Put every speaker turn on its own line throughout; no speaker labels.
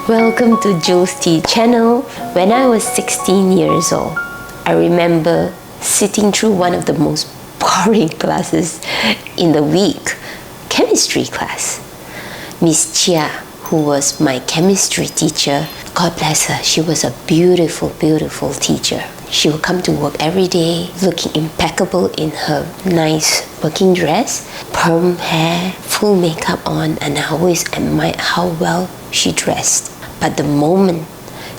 Welcome to Jules T channel. When I was 16 years old, I remember sitting through one of the most boring classes in the week, chemistry class. Miss Chia, who was my chemistry teacher, God bless her, she was a beautiful, beautiful teacher. She would come to work every day looking impeccable in her nice working dress, perm hair, full makeup on, and I always admired how well she dressed. But the moment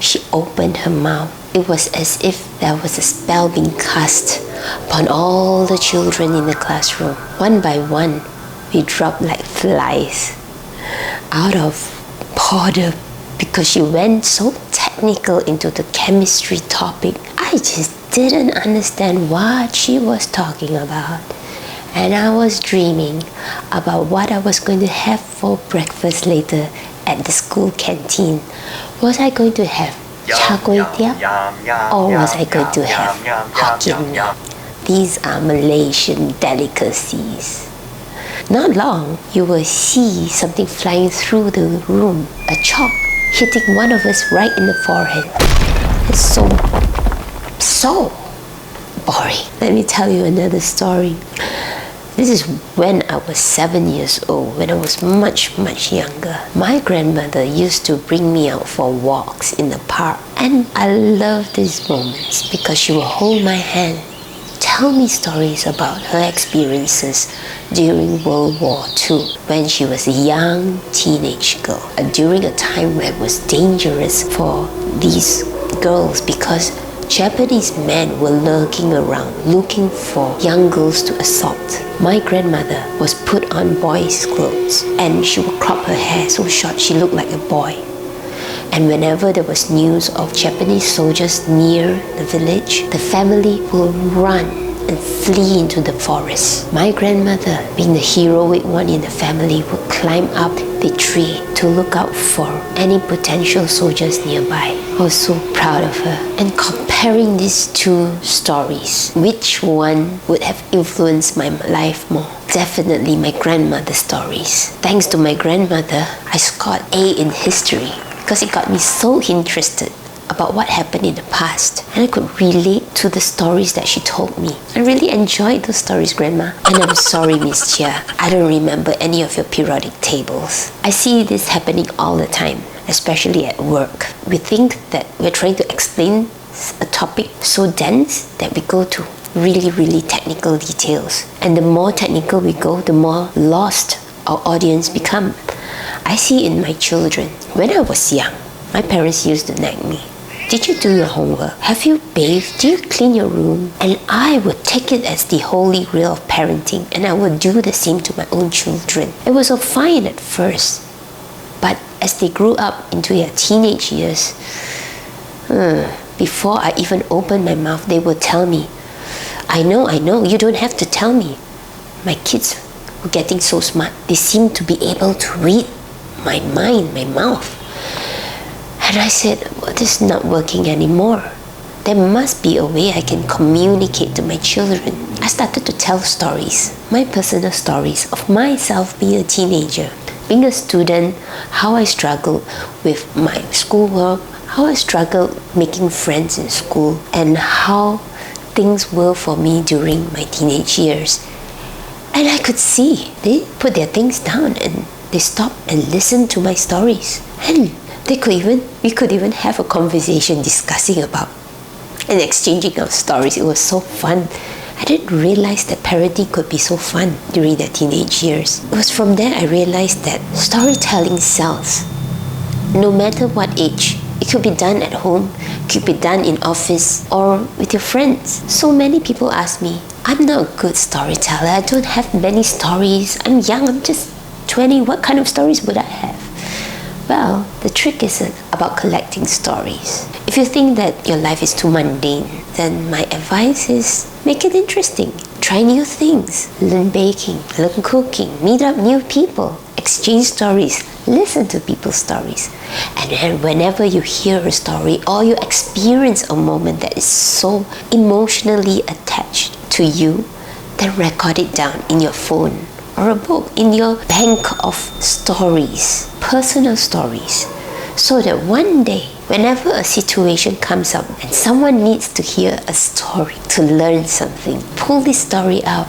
she opened her mouth, it was as if there was a spell being cast upon all the children in the classroom. One by one, we dropped like flies out of boredom because she went so technical into the chemistry topic. I just didn't understand what she was talking about. And I was dreaming about what I was going to have for breakfast later at the school canteen. Was I going to have char kway teow, or was I going to have Hokkien mee? These are Malaysian delicacies. Not long, you will see something flying through the room, a chalk hitting one of us right in the forehead. It's so boring. Let me tell you another story. This is when I was 7 years old, when I was much younger. My grandmother used to bring me out for walks in the park, and I love these moments because she will hold my hand, tell me stories about her experiences during World War II when she was a young teenage girl, during a time where it was dangerous for these girls because Japanese men were lurking around looking for young girls to assault. My grandmother was put on boys' clothes and she would crop her hair so short she looked like a boy. And whenever there was news of Japanese soldiers near the village, the family will run and flee into the forest. My grandmother, being the heroic one in the family, would climb up the tree to look out for any potential soldiers nearby. I was so proud of her. And comparing these two stories, which one would have influenced my life more? Definitely my grandmother's stories. Thanks to my grandmother, I scored A in history because it got me so interested about what happened in the past, and I could relate to the stories that she told me. I really enjoyed those stories, Grandma. And I'm sorry, Miss Chia, I don't remember any of your periodic tables. I see this happening all the time, especially at work. We think that we're trying to explain a topic so dense that we go to really technical details. And the more technical we go, the more lost our audience become. I see in my children. When I was young, my parents used to nag me. Did you do your homework? Have you bathed? Do you clean your room? And I would take it as the holy grail of parenting, and I would do the same to my own children. It was all fine at first, but as they grew up into their teenage years, before I even opened my mouth, they would tell me, I know, you don't have to tell me. My kids were getting so smart. They seemed to be able to read my mind, my mouth. And I said, well, this is not working anymore. There must be a way I can communicate to my children. I started to tell stories, my personal stories of myself being a teenager, being a student, how I struggled with my schoolwork, how I struggled making friends in school, and how things were for me during my teenage years. And I could see they put their things down and they stopped and listened to my stories. And we could even have a conversation discussing about and exchanging our stories. It was so fun. I didn't realize that parenting could be so fun during their teenage years. It was from there I realized that storytelling sells. No matter what age, it could be done at home, it could be done in office or with your friends. So many people ask me, I'm not a good storyteller. I don't have many stories. I'm young, I'm just 20. What kind of stories would I have? Well, the trick is about collecting stories. If you think that your life is too mundane, then my advice is make it interesting. Try new things. Learn baking, learn cooking, meet up new people, exchange stories, listen to people's stories. And then whenever you hear a story or you experience a moment that is so emotionally attached to you, then record it down in your phone or a book, in your bank of stories, personal stories. so that one day, whenever a situation comes up and someone needs to hear a story, to learn something, pull this story out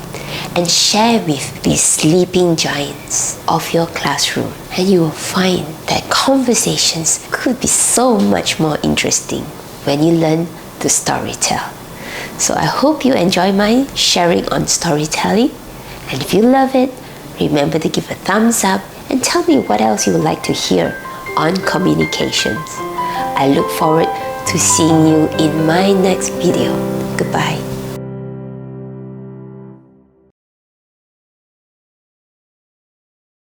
and share with these sleeping giants of your classroom, and you will find that conversations could be so much more interesting when you learn to storytell. So I hope you enjoy my sharing on storytelling, and if you love it, remember to give a thumbs up and tell me what else you would like to hear on communications. I look forward to seeing you in my next video. Goodbye.